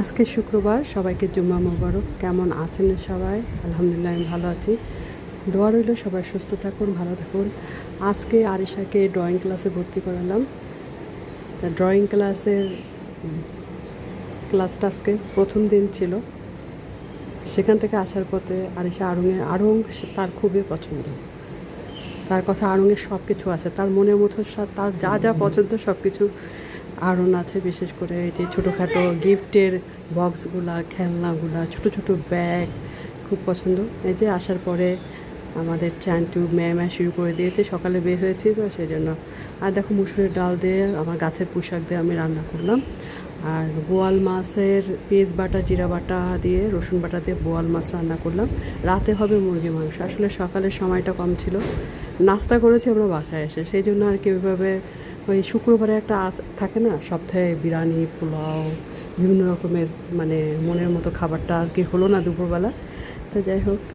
আজকে শুক্রবার, সবাইকে জুম্মা মোবারক। কেমন আছেন সবাই? আলহামদুলিল্লাহ আমি ভালো আছি। দোয়া রইল সবাই সুস্থ থাকুন, ভালো থাকুন। আজকে আরিশাকে ড্রয়িং ক্লাসে ভর্তি করালাম। ড্রয়িং ক্লাসটা আজকে প্রথম দিন ছিল। সেখান থেকে আসার পথে আরিশা আড়ং তার খুবই পছন্দ। তার কথা আড়ংয়ের সব কিছু আছে, তার মনের মতো তার যা যা পছন্দ সব কিছু আড়ং আছে। বিশেষ করে এই যে ছোটোখাটো গিফটের বক্সগুলা, খেলনাগুলা, ছোট ছোট ব্যাগ খুব পছন্দ। এই যে আসার পরে আমাদের চান্টু ম্যামা শুরু করে দিয়েছে। সকালে বের হয়েছি তো সেই জন্য। আর দেখো, মুসুরের ডাল দিয়ে আমার গাছের পোশাক দিয়ে আমি রান্না করলাম। আর বোয়াল মাছের পেঁয়াজ বাটা, জিরা বাটা দিয়ে, রসুন বাটা দিয়ে বোয়াল মাছ রান্না করলাম। রাতে হবে মুরগি মাংস। আসলে সকালের সময়টা কম ছিল, নাস্তা করেছি আমরা বাসায় এসে, সেই জন্য আর কি ওইভাবে ওই শুক্রবারে একটা থাকে না, সপ্তাহে বিরিয়ানি, পোলাও, বিভিন্ন রকমের মানে মনের মতো খাবারটা আর কি হলো না দুপুরবেলা। তো যাই হোক।